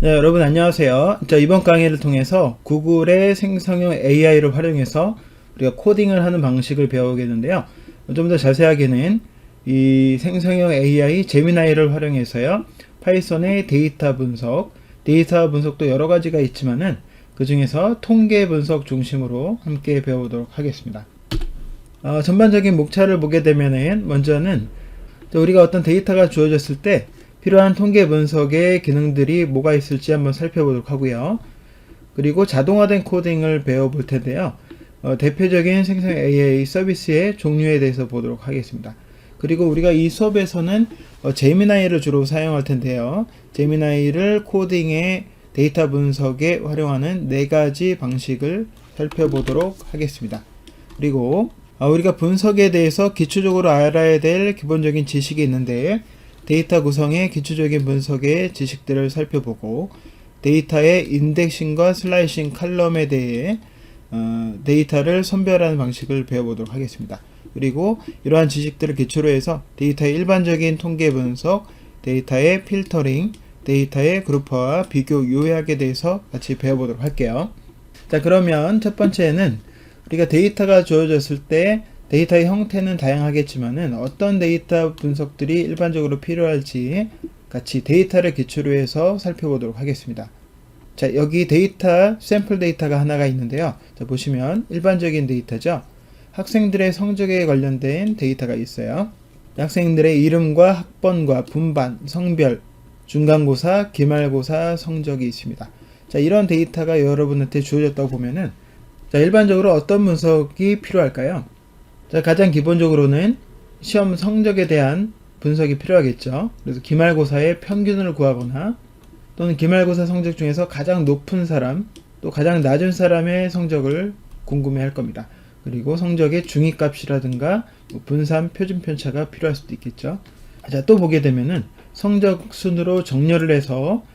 네, 여러분 안녕하세요. 자, 이번 강의를 통해서 구글의 생성형 AI를 활용해서 우리가 코딩을 하는 방식을 배우겠는데요. 좀 더 자세하게는 이 생성형 AI 제미나이를 활용해서요. 파이썬의 데이터 분석도 여러 가지가 있지만은 그 중에서 통계 분석 중심으로 함께 배워보도록 하겠습니다. 전반적인 목차를 보게 되면은 먼저는 우리가 어떤 데이터가 주어졌을 때 필요한 통계 분석의 기능들이 뭐가 있을지 한번 살펴보도록 하고요. 그리고 자동화된 코딩을 배워볼 텐데요. 대표적인 생성 AI 서비스의 종류에 대해서 보도록 하겠습니다. 그리고 우리가 이 수업에서는 제미나이를 주로 사용할 텐데요. 제미나이를 코딩의 데이터 분석에 활용하는 4가지 방식을 살펴보도록 하겠습니다. 그리고 우리가 분석에 대해서 기초적으로 알아야 될 기본적인 지식이 있는데 데이터 구성의 기초적인 분석의 지식들을 살펴보고 데이터의 인덱싱과 슬라이싱 칼럼에 대해 데이터를 선별하는 방식을 배워보도록 하겠습니다. 그리고 이러한 지식들을 기초로 해서 데이터의 일반적인 통계 분석, 데이터의 필터링, 데이터의 그룹화와 비교 요약에 대해서 같이 배워보도록 할게요. 자, 그러면 첫 번째는 우리가 데이터가 주어졌을 때 데이터의 형태는 다양하겠지만은 어떤 데이터 분석들이 일반적으로 필요할지 같이 데이터를 기초로 해서 살펴보도록 하겠습니다. 자, 여기 데이터, 샘플 데이터가 하나가 있는데요. 자, 보시면 일반적인 데이터죠. 학생들의 성적에 관련된 데이터가 있어요. 학생들의 이름과 학번과 분반, 성별, 중간고사, 기말고사 성적이 있습니다. 자, 이런 데이터가 여러분한테 주어졌다고 보면은 자, 일반적으로 어떤 분석이 필요할까요? 자, 가장 기본적으로는 시험 성적에 대한 분석이 필요하겠죠. 그래서 기말고사의 평균을 구하거나 또는 기말고사 성적 중에서 가장 높은 사람 또 가장 낮은 사람의 성적을 궁금해 할 겁니다. 그리고 성적의 중위값이라든가 분산 표준 편차가 필요할 수도 있겠죠. 자, 또 보게 되면은 성적 순으로 정렬을 해서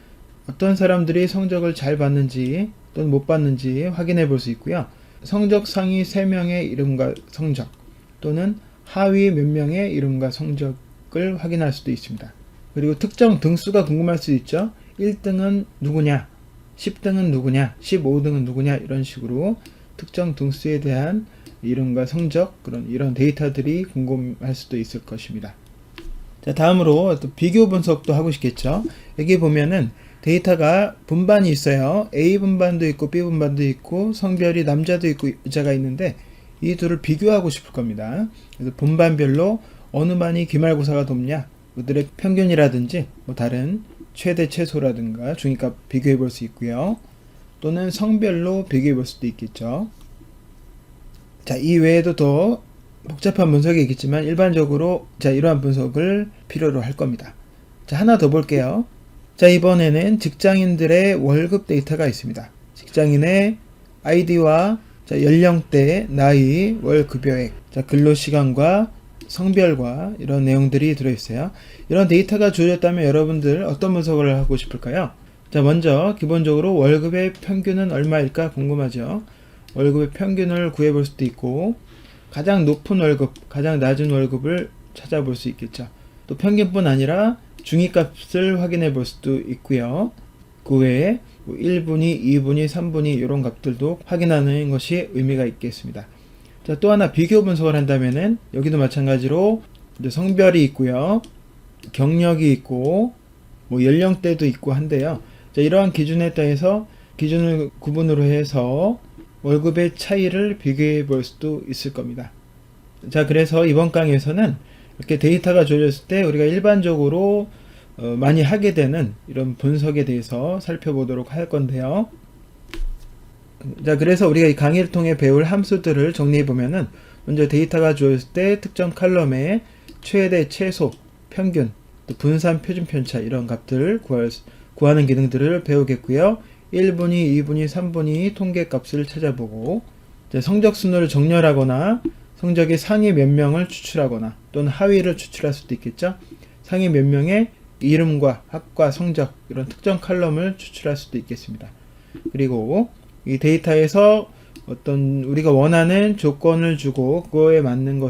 어떤 사람들이 성적을 잘 받는지 또는 못 받는지 확인해 볼 수 있고요. 성적 상위 3명의 이름과 성적 또는 하위 몇 명의 이름과 성적을 확인할 수도 있습니다. 그리고 특정 등수가 궁금할 수 있죠. 1등은 누구냐, 10등은 누구냐, 15등은 누구냐 이런 식으로 특정 등수에 대한 이름과 성적 이런 데이터들이 궁금할 수도 있을 것입니다. 자, 다음으로 또 비교 분석도 하고 싶겠죠. 여기 보면은 데이터가 분반이 있어요. A 분반도 있고 B 분반도 있고 성별이 남자도 있고 여자가 있는데 이 둘을 비교하고 싶을 겁니다. 그래서 분반별로 어느 반이 기말고사가 돕냐, 그들의 평균이라든지 다른 최대 최소라든가 중위값 비교해 볼 수 있고요. 또는 성별로 비교해 볼 수도 있겠죠. 자, 이 외에도 더 복잡한 분석이 있겠지만 일반적으로 자, 이러한 분석을 필요로 할 겁니다. 자, 하나 더 볼게요. 자, 이번에는 직장인들의 월급 데이터가 있습니다. 직장인의 아이디와 자, 연령대, 나이, 월 급여액, 자, 근로시간과 성별과 이런 내용들이 들어있어요. 이런 데이터가 주어졌다면 여러분들 어떤 분석을 하고 싶을까요? 자, 먼저 기본적으로 월급의 평균은 얼마일까 궁금하죠. 월급의 평균을 구해볼 수도 있고 가장 높은 월급, 가장 낮은 월급을 찾아볼 수 있겠죠. 또 평균뿐 아니라 중위값을 확인해 볼 수도 있고요. 그 외에 1분위, 2분위, 3분위 이런 값들도 확인하는 것이 의미가 있겠습니다. 자, 또 하나 비교 분석을 한다면은 여기도 마찬가지로 이제 성별이 있고요. 경력이 있고 연령대도 있고 한데요. 자, 이러한 기준에 따라서 기준을 구분으로 해서 월급의 차이를 비교해 볼 수도 있을 겁니다. 자, 그래서 이번 강의에서는 이렇게 데이터가 주어졌을 때 우리가 일반적으로 많이 하게 되는 이런 분석에 대해서 살펴보도록 할 건데요. 자, 그래서 우리가 이 강의를 통해 배울 함수들을 정리해 보면은 먼저 데이터가 주어졌을 때 특정 칼럼에 최대, 최소, 평균, 또 분산, 표준 편차 이런 값들을 구하는 기능들을 배우겠고요. 1분위, 2분위, 3분위 통계 값을 찾아보고 성적 순으로 정렬하거나 성적의 상위 몇 명을 추출하거나 또는 하위를 추출할 수도 있겠죠. 상위 몇 명의 이름과 학과 성적 이런 특정 칼럼을 추출할 수도 있겠습니다. 그리고 이 데이터에서 어떤 우리가 원하는 조건을 주고 그거에 맞는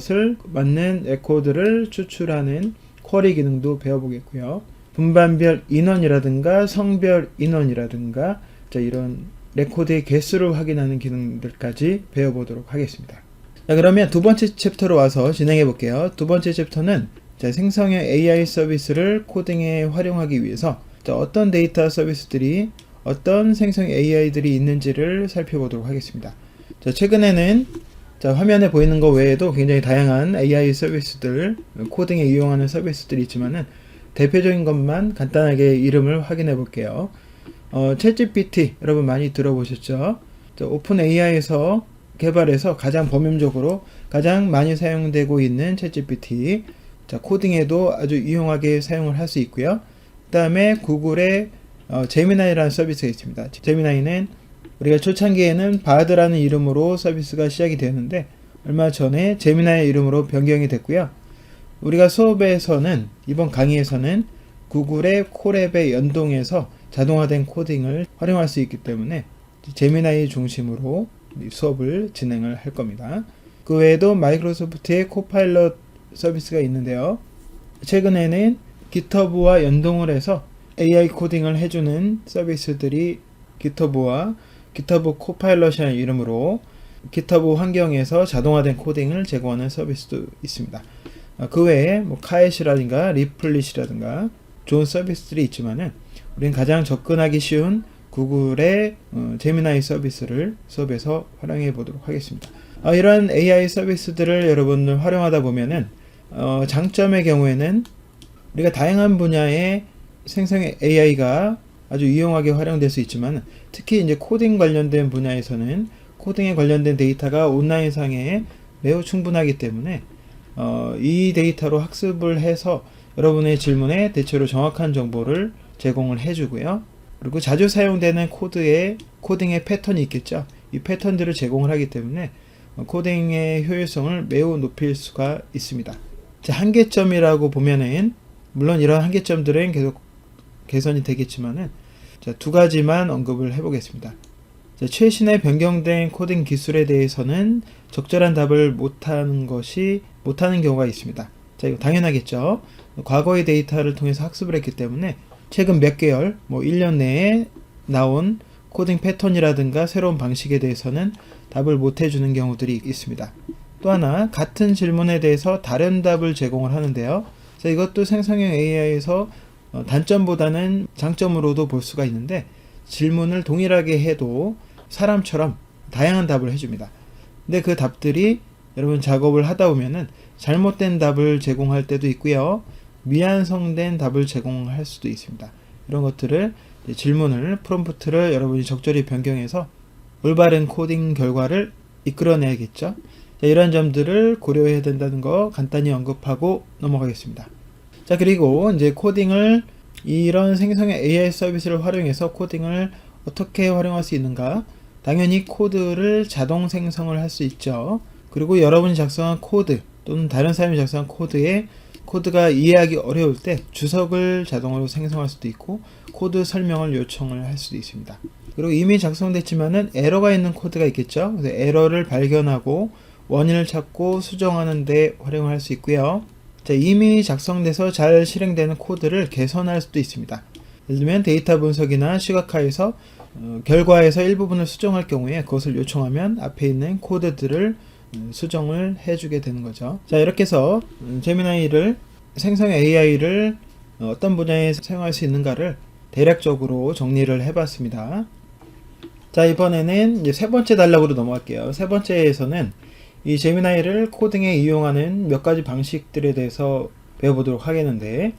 레코드를 추출하는 쿼리 기능도 배워보겠고요. 분반별 인원이라든가 성별 인원이라든가 자, 이런 레코드의 개수를 확인하는 기능들까지 배워보도록 하겠습니다. 자, 그러면 두 번째 챕터로 와서 진행해 볼게요. 두 번째 챕터는 자, 생성형 AI 서비스를 코딩에 활용하기 위해서 자, 어떤 데이터 서비스들이 어떤 생성 AI들이 있는지를 살펴보도록 하겠습니다. 자, 최근에는 자, 화면에 보이는 것 외에도 굉장히 다양한 AI 서비스들, 코딩에 이용하는 서비스들이 있지만은 대표적인 것만 간단하게 이름을 확인해 볼게요. 챗GPT 여러분 많이 들어보셨죠? 자, 오픈 AI에서 개발해서 가장 범용적으로 가장 많이 사용되고 있는 챗GPT. 자, 코딩에도 아주 유용하게 사용을 할 수 있고요. 그 다음에 구글의 제미나이라는 서비스가 있습니다. 제미나이는 우리가 초창기에는 바드라는 이름으로 서비스가 시작이 되었는데 얼마 전에 제미나이 이름으로 변경이 됐고요. 우리가 수업에서는 이번 강의에서는 구글의 콜앱에 연동해서 자동화된 코딩을 활용할 수 있기 때문에 제미나이 중심으로 수업을 진행을 할 겁니다. 그 외에도 마이크로소프트의 코파일럿 서비스가 있는데요. 최근에는 깃허브와 연동을 해서 AI 코딩을 해주는 서비스들이 깃허브와 깃허브 코파일럿이라는 이름으로 깃허브 환경에서 자동화된 코딩을 제공하는 서비스도 있습니다. 그 외에 뭐 카엣이라든가 리플릿이라든가 좋은 서비스들이 있지만은 우리는 가장 접근하기 쉬운 구글의 제미나이 서비스를 수업에서 활용해 보도록 하겠습니다. 이런 AI 서비스들을 여러분들 활용하다 보면은 장점의 경우에는 우리가 다양한 분야의 생성의 AI가 아주 유용하게 활용될 수 있지만 특히 이제 코딩 관련된 분야에서는 코딩에 관련된 데이터가 온라인상에 매우 충분하기 때문에 이 데이터로 학습을 해서 여러분의 질문에 대체로 정확한 정보를 제공을 해주고요. 그리고 자주 사용되는 코딩의 패턴이 있겠죠. 이 패턴들을 제공을 하기 때문에 코딩의 효율성을 매우 높일 수가 있습니다. 자, 한계점이라고 보면은 물론 이런 한계점들은 계속 개선이 되겠지만은 자, 두 가지만 언급을 해보겠습니다. 자, 최신의 변경된 코딩 기술에 대해서는 적절한 답을 못하는 경우가 있습니다. 자, 이거 당연하겠죠. 과거의 데이터를 통해서 학습을 했기 때문에 최근 몇 개월, 1년 내에 나온 코딩 패턴이라든가 새로운 방식에 대해서는 답을 못 해주는 경우들이 있습니다. 또 하나, 같은 질문에 대해서 다른 답을 제공을 하는데요. 자, 이것도 생성형 AI에서 단점보다는 장점으로도 볼 수가 있는데 질문을 동일하게 해도 사람처럼 다양한 답을 해줍니다. 근데 그 답들이 여러분 작업을 하다 보면은 잘못된 답을 제공할 때도 있고요. 미완성된 답을 제공할 수도 있습니다. 이런 것들을 질문을 프롬프트를 여러분이 적절히 변경해서 올바른 코딩 결과를 이끌어내야겠죠. 자, 이러한 점들을 고려해야 된다는 거 간단히 언급하고 넘어가겠습니다. 자, 그리고 이제 코딩을 이런 생성형 AI 서비스를 활용해서 코딩을 어떻게 활용할 수 있는가? 당연히 코드를 자동 생성을 할 수 있죠. 그리고 여러분이 작성한 코드 또는 다른 사람이 작성한 코드가 이해하기 어려울 때 주석을 자동으로 생성할 수도 있고 코드 설명을 요청을 할 수도 있습니다. 그리고 이미 작성됐지만은 에러가 있는 코드가 있겠죠. 그래서 에러를 발견하고 원인을 찾고 수정하는 데 활용할 수 있고요. 자, 이미 작성돼서 잘 실행되는 코드를 개선할 수도 있습니다. 예를 들면 데이터 분석이나 시각화에서 결과에서 일부분을 수정할 경우에 그것을 요청하면 앞에 있는 코드들을 수정을 해주게 되는 거죠. 자, 이렇게 해서 제미나이를 생성 AI를 어떤 분야에 사용할 수 있는가를 대략적으로 정리를 해봤습니다. 자, 이번에는 이제 세 번째 단락으로 넘어갈게요. 세 번째에서는 이 제미나이를 코딩에 이용하는 몇 가지 방식들에 대해서 배워보도록 하겠는데,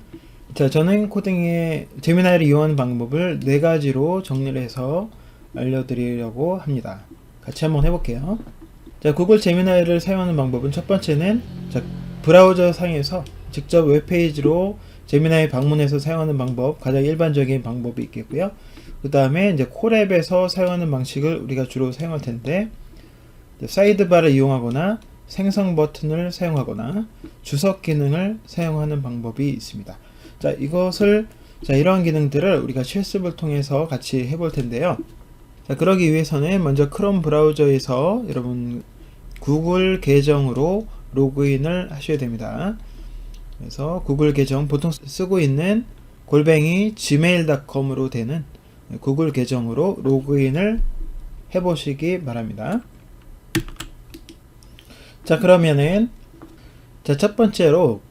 자, 저는 코딩에 제미나이를 이용하는 방법을 네 가지로 정리를 해서 알려드리려고 합니다. 같이 한번 해볼게요. 자, 구글 제미나이를 사용하는 방법은 첫 번째는 자, 브라우저 상에서 직접 웹페이지로 제미나이 방문해서 사용하는 방법, 가장 일반적인 방법이 있겠고요. 그 다음에 이제 콜앱에서 사용하는 방식을 우리가 주로 사용할 텐데, 사이드바를 이용하거나 생성 버튼을 사용하거나 주석 기능을 사용하는 방법이 있습니다. 자, 이러한 기능들을 우리가 실습을 통해서 같이 해볼 텐데요. 자, 그러기 위해서는 먼저 크롬 브라우저에서 여러분 구글 계정으로 로그인을 하셔야 됩니다. 그래서 구글 계정 보통 쓰고 있는 골뱅이 gmail.com으로 되는 구글 계정으로 로그인을 해보시기 바랍니다. 자, 그러면은 자, 첫 번째로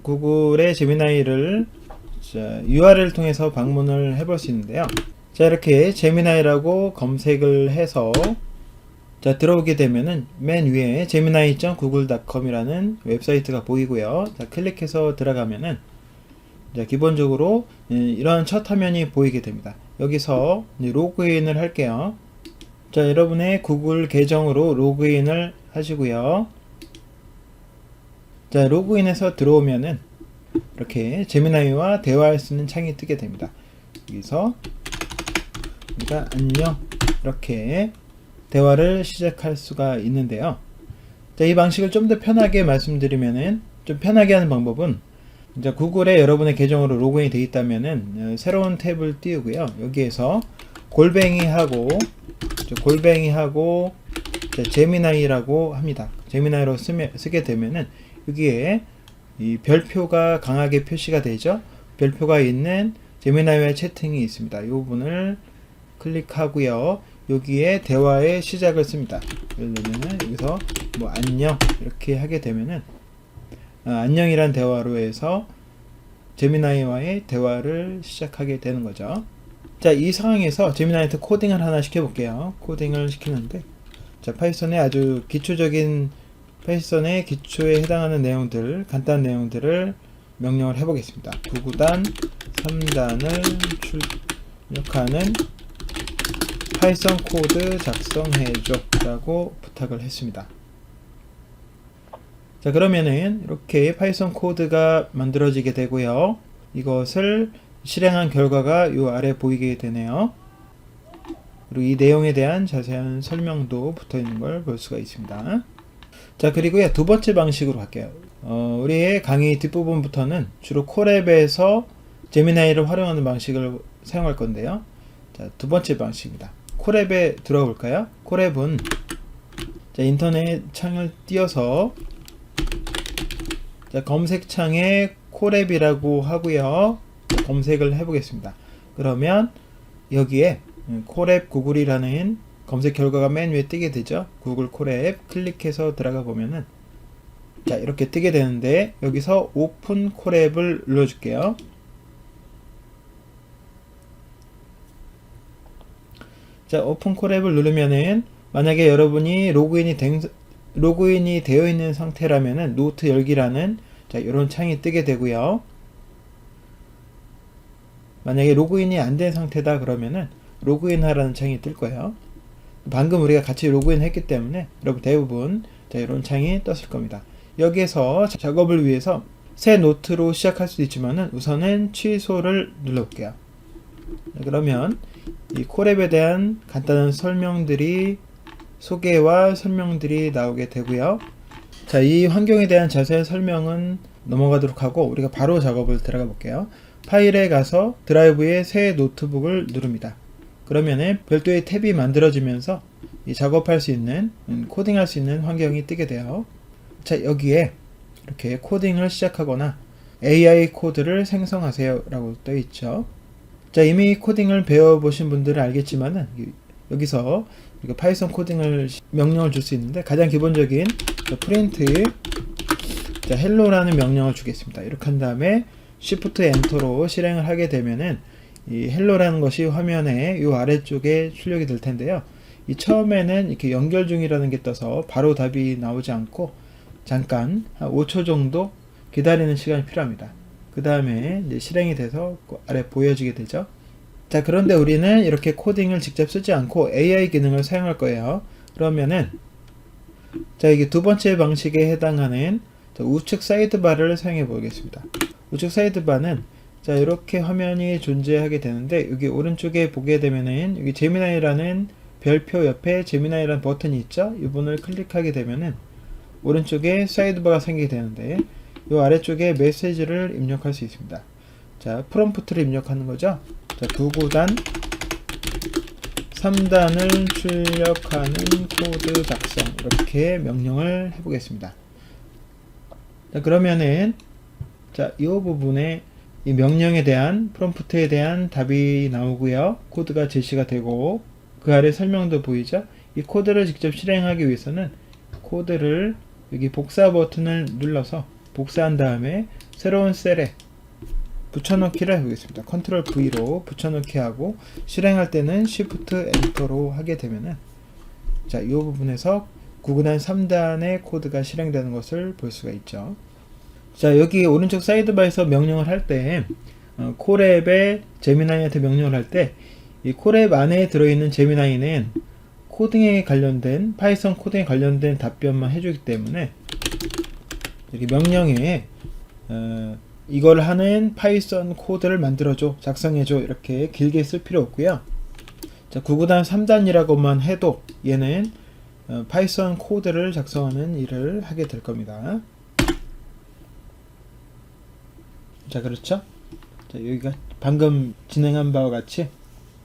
구글의 제미나이를 URL을 통해서 방문을 해볼 수 있는데요. 자, 이렇게 제미나이라고 검색을 해서 자, 들어오게 되면은 맨 위에 gemini.google.com이라는 웹사이트가 보이고요. 자, 클릭해서 들어가면은 자, 기본적으로 이런 첫 화면이 보이게 됩니다. 여기서 로그인을 할게요. 자, 여러분의 구글 계정으로 로그인을 하시고요. 자, 로그인해서 들어오면은 이렇게 제미나이와 대화할 수 있는 창이 뜨게 됩니다. 여기서 우리가 안녕 이렇게 대화를 시작할 수가 있는데요. 자, 이 방식을 좀 더 편하게 말씀드리면은, 좀 편하게 하는 방법은 이제 구글에 여러분의 계정으로 로그인이 되어 있다면은 새로운 탭을 띄우고요. 여기에서 골뱅이하고 제미나이라고 합니다. 제미나이로 쓰게 되면은 여기에 이 별표가 강하게 표시가 되죠. 별표가 있는 제미나이와의 채팅이 있습니다. 이 부분을 클릭하고요. 여기에 대화의 시작을 씁니다. 예를 들면 여기서 뭐 안녕 이렇게 하게 되면은 안녕이란 대화로 해서 제미나이와의 대화를 시작하게 되는 거죠. 자, 이 상황에서 제미나이한테 코딩을 하나 시켜볼게요. 코딩을 시키는데, 자, 파이썬의 아주 기초적인 파이썬의 기초에 해당하는 내용들, 간단한 내용들을 명령을 해보겠습니다. 2구단 3단을 출력하는 파이썬 코드 작성해줘 라고 부탁을 했습니다. 자, 그러면은 이렇게 파이썬 코드가 만들어지게 되고요. 이것을 실행한 결과가 요 아래 보이게 되네요. 그리고 이 내용에 대한 자세한 설명도 붙어 있는 걸 볼 수가 있습니다. 자, 그리고요, 두 번째 방식으로 갈게요. 우리의 강의 뒷부분부터는 주로 콜앱에서 제미나이를 활용하는 방식을 사용할 건데요. 자, 두 번째 방식입니다. 콜앱에 들어가 볼까요? 콜앱은 자, 인터넷 창을 띄워서 자, 검색창에 콜앱이라고 하고요. 검색을 해보겠습니다. 그러면 여기에 콜앱 구글이라는 검색 결과가 맨 위에 뜨게 되죠. 구글 콜앱 클릭해서 들어가 보면은 자, 이렇게 뜨게 되는데 여기서 오픈 콜앱을 눌러줄게요. 자, 오픈 콜앱을 누르면은 만약에 여러분이 로그인이 되어 있는 상태라면은 노트 열기라는 자, 이런 창이 뜨게 되고요. 만약에 로그인이 안 된 상태다 그러면은 로그인 하라는 창이 뜰 거예요. 방금 우리가 같이 로그인 했기 때문에 여러분 대부분 자, 이런 창이 떴을 겁니다. 여기에서 작업을 위해서 새 노트로 시작할 수도 있지만은 우선은 취소를 눌러볼게요. 그러면 이 콜앱에 대한 간단한 소개와 설명들이 나오게 되고요. 자, 이 환경에 대한 자세한 설명은 넘어가도록 하고 우리가 바로 작업을 들어가 볼게요. 파일에 가서 드라이브에 새 노트북을 누릅니다. 그러면은 별도의 탭이 만들어지면서 이 작업할 수 있는 코딩할 수 있는 환경이 뜨게 돼요. 자, 여기에 이렇게 코딩을 시작하거나 AI 코드를 생성하세요 라고 떠 있죠. 자, 이미 코딩을 배워보신 분들은 알겠지만은 여기서 파이썬 코딩을 명령을 줄 수 있는데 가장 기본적인 프린트 헬로라는 명령을 주겠습니다. 이렇게 한 다음에 Shift 엔터로 실행을 하게 되면은 이 헬로라는 것이 화면에 이 아래쪽에 출력이 될 텐데요. 이 처음에는 이렇게 연결 중이라는 게 떠서 바로 답이 나오지 않고 잠깐 한 5초 정도 기다리는 시간이 필요합니다. 그 다음에 이제 실행이 돼서 아래 보여지게 되죠. 자, 그런데 우리는 이렇게 코딩을 직접 쓰지 않고 AI 기능을 사용할 거예요. 그러면은 자, 이게 두 번째 방식에 해당하는 우측 사이드바를 사용해 보겠습니다. 우측 사이드바는 자, 이렇게 화면이 존재하게 되는데 여기 오른쪽에 보게 되면은 여기 제미나이라는 별표 옆에 제미나이라는 버튼이 있죠. 이 부분을 클릭하게 되면은 오른쪽에 사이드바가 생기게 되는데 이 아래쪽에 메시지를 입력할 수 있습니다. 자, 프롬프트를 입력하는 거죠. 자, 2구단 3단을 출력하는 코드 작성 이렇게 명령을 해보겠습니다. 자, 그러면은 자, 이 부분에 이 명령에 대한 프롬프트에 대한 답이 나오고요. 코드가 제시가 되고 그 아래 설명도 보이죠? 이 코드를 직접 실행하기 위해서는 코드를 여기 복사 버튼을 눌러서 복사한 다음에 새로운 셀에 붙여넣기를 해보겠습니다. 컨트롤 V로 붙여넣기 하고 실행할 때는 Shift 엔터로 하게 되면은 자, 이 부분에서 9구단 3단의 코드가 실행되는 것을 볼 수가 있죠. 자, 여기 오른쪽 사이드바에서 명령을 할 때 콜앱에 제미나이한테 명령을 할 때 이 콜앱 안에 들어있는 제미나이는 코딩에 관련된 파이썬 코딩에 관련된 답변만 해주기 때문에 여기 명령에 이걸 하는 파이썬 코드를 만들어줘, 작성해줘 이렇게 길게 쓸 필요 없고요. 자, 9구단 3단이라고만 해도 얘는 파이썬 코드를 작성하는 일을 하게 될 겁니다. 자, 그렇죠? 자, 여기가 방금 진행한 바와 같이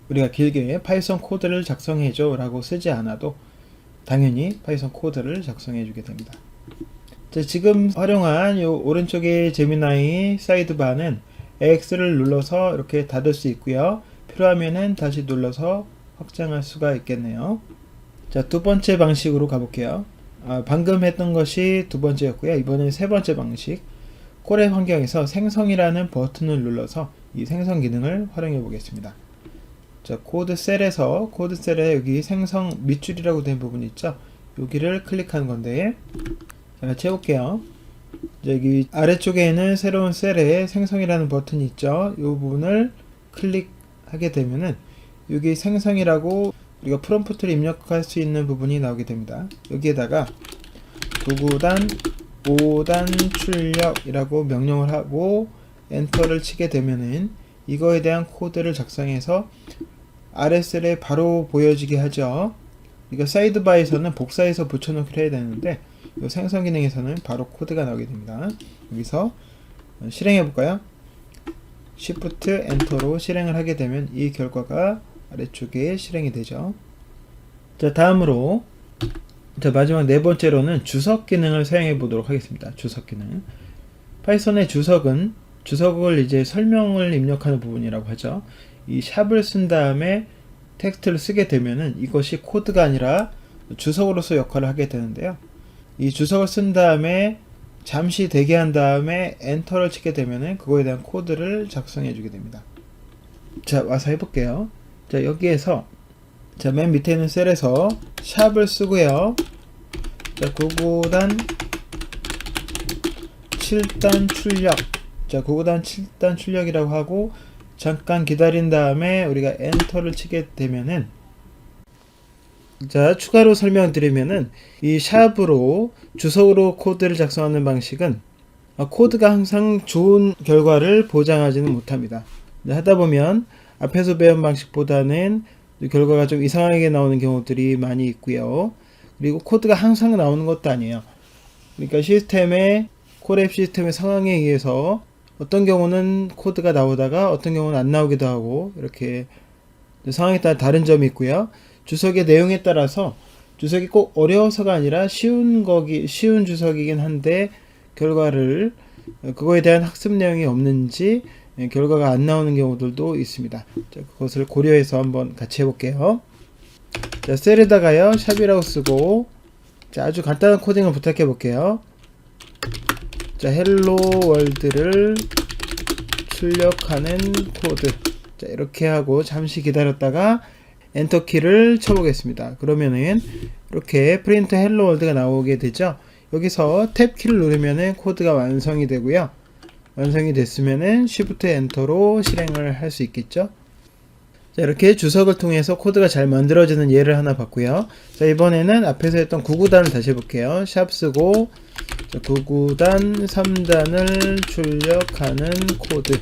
우리가 길게 파이썬 코드를 작성해줘 라고 쓰지 않아도 당연히 파이썬 코드를 작성해 주게 됩니다. 자, 지금 활용한 요 오른쪽의 제미나이 사이드바는 X를 눌러서 이렇게 닫을 수 있고요. 필요하면은 다시 눌러서 확장할 수가 있겠네요. 자, 두 번째 방식으로 가볼게요. 방금 했던 것이 두 번째였고요. 이번엔 세 번째 방식. 콜앱 환경에서 생성이라는 버튼을 눌러서 이 생성 기능을 활용해 보겠습니다. 자, 코드 셀에 여기 생성 밑줄이라고 된 부분 있죠? 여기를 클릭하는 건데, 자, 같이 해볼게요. 여기 아래쪽에는 새로운 셀에 생성이라는 버튼이 있죠? 이 부분을 클릭하게 되면은 여기 생성이라고 우리가 프롬프트를 입력할 수 있는 부분이 나오게 됩니다. 여기에다가 9구단 5단 출력이라고 명령을 하고 엔터를 치게 되면은 이거에 대한 코드를 작성해서 아래 셀에 바로 보여지게 하죠. 이거 사이드바에서는 복사해서 붙여넣기를 해야 되는데 이 생성 기능에서는 바로 코드가 나오게 됩니다. 여기서 실행해 볼까요? Shift 엔터로 실행을 하게 되면 이 결과가 아래쪽에 실행이 되죠. 자, 다음으로 자, 마지막 네 번째로는 주석 기능을 사용해 보도록 하겠습니다. 주석 기능. 파이썬의 주석을 이제 설명을 입력하는 부분이라고 하죠. 이 샵을 쓴 다음에 텍스트를 쓰게 되면은 이것이 코드가 아니라 주석으로서 역할을 하게 되는데요. 이 주석을 쓴 다음에 잠시 대기한 다음에 엔터를 치게 되면은 그거에 대한 코드를 작성해 주게 됩니다. 자, 와서 해볼게요. 자, 여기에서 자, 맨 밑에 있는 셀에서 샵을 쓰고요. 자, 9구단 7단 출력. 자, 9구단 7단 출력이라고 하고 잠깐 기다린 다음에 우리가 엔터를 치게 되면은 자, 추가로 설명드리면은 이 샵으로 주석으로 코드를 작성하는 방식은 코드가 항상 좋은 결과를 보장하지는 못합니다. 하다 보면 앞에서 배운 방식보다는 결과가 좀 이상하게 나오는 경우들이 많이 있고요. 그리고 코드가 항상 나오는 것도 아니에요. 그러니까 콜앱 시스템의 상황에 의해서 어떤 경우는 코드가 나오다가 어떤 경우는 안 나오기도 하고 이렇게 상황에 따라 다른 점이 있고요. 주석의 내용에 따라서 주석이 꼭 어려워서가 아니라 쉬운 주석이긴 한데 결과를 그거에 대한 학습 내용이 없는지 결과가 안 나오는 경우들도 있습니다. 자, 그것을 고려해서 한번 같이 해볼게요. 자, 셀에다가요 샵이라고 쓰고 자, 아주 간단한 코딩을 부탁해 볼게요. 자, 헬로 월드를 출력하는 코드. 자, 이렇게 하고 잠시 기다렸다가 엔터 키를 쳐보겠습니다. 그러면은 이렇게 프린트 헬로 월드가 나오게 되죠. 여기서 탭 키를 누르면은 코드가 완성이 되고요. 완성이 됐으면은 Shift 엔터로 실행을 할 수 있겠죠. 자, 이렇게 주석을 통해서 코드가 잘 만들어지는 예를 하나 봤고요. 자, 이번에는 앞에서 했던 9구단을 다시 해볼게요. 샵 쓰고 자, 9구단 3단을 출력하는 코드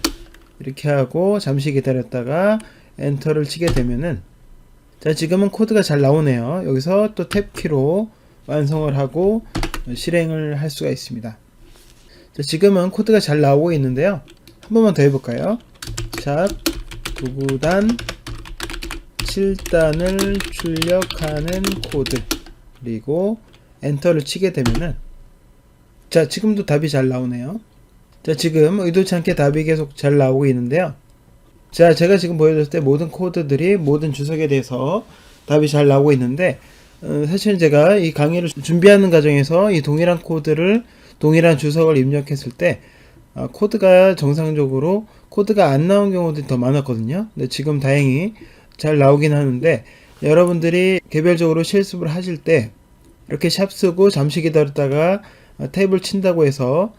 이렇게 하고 잠시 기다렸다가 엔터를 치게 되면은 자, 지금은 코드가 잘 나오네요. 여기서 또 탭 키로 완성을 하고 실행을 할 수가 있습니다. 자, 지금은 코드가 잘 나오고 있는데요. 한 번만 더 해볼까요? 샵 9구단 7단을 출력하는 코드 그리고 엔터를 치게 되면은 자, 지금도 답이 잘 나오네요. 자, 지금 의도치 않게 답이 계속 잘 나오고 있는데요. 자, 제가 지금 보여줬을 때 모든 코드들이 모든 주석에 대해서 답이 잘 나오고 있는데, 사실 제가 이 강의를 준비하는 과정에서 이 동일한 코드를, 동일한 주석을 입력했을 때, 코드가 정상적으로 코드가 안 나온 경우들이 더 많았거든요. 근데 지금 다행히 잘 나오긴 하는데, 여러분들이 개별적으로 실습을 하실 때 이렇게 샵 쓰고 잠시 기다렸다가 탭을 친다고 해서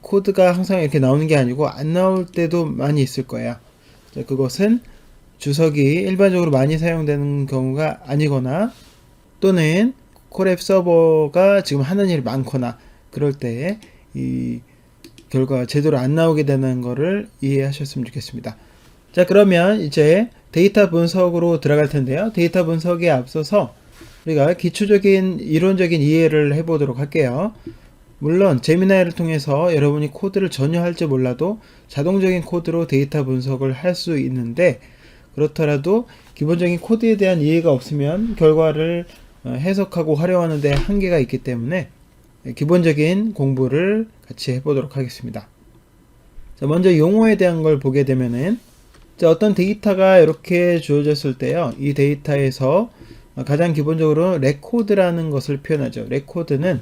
코드가 항상 이렇게 나오는 게 아니고 안 나올 때도 많이 있을 거예요. 자, 그것은 주석이 일반적으로 많이 사용되는 경우가 아니거나 또는 콜앱 서버가 지금 하는 일이 많거나 그럴 때 이 결과가 제대로 안 나오게 되는 거를 이해하셨으면 좋겠습니다. 자, 그러면 이제 데이터 분석으로 들어갈 텐데요. 데이터 분석에 앞서서 우리가 기초적인 이론적인 이해를 해보도록 할게요. 물론 제미나이를 통해서 여러분이 코드를 전혀 할지 몰라도 자동적인 코드로 데이터 분석을 할 수 있는데, 그렇더라도 기본적인 코드에 대한 이해가 없으면 결과를 해석하고 활용하는 데 한계가 있기 때문에 기본적인 공부를 같이 해보도록 하겠습니다. 자, 먼저 용어에 대한 걸 보게 되면은, 자, 어떤 데이터가 이렇게 주어졌을 때요, 이 데이터에서 가장 기본적으로 레코드라는 것을 표현하죠. 레코드는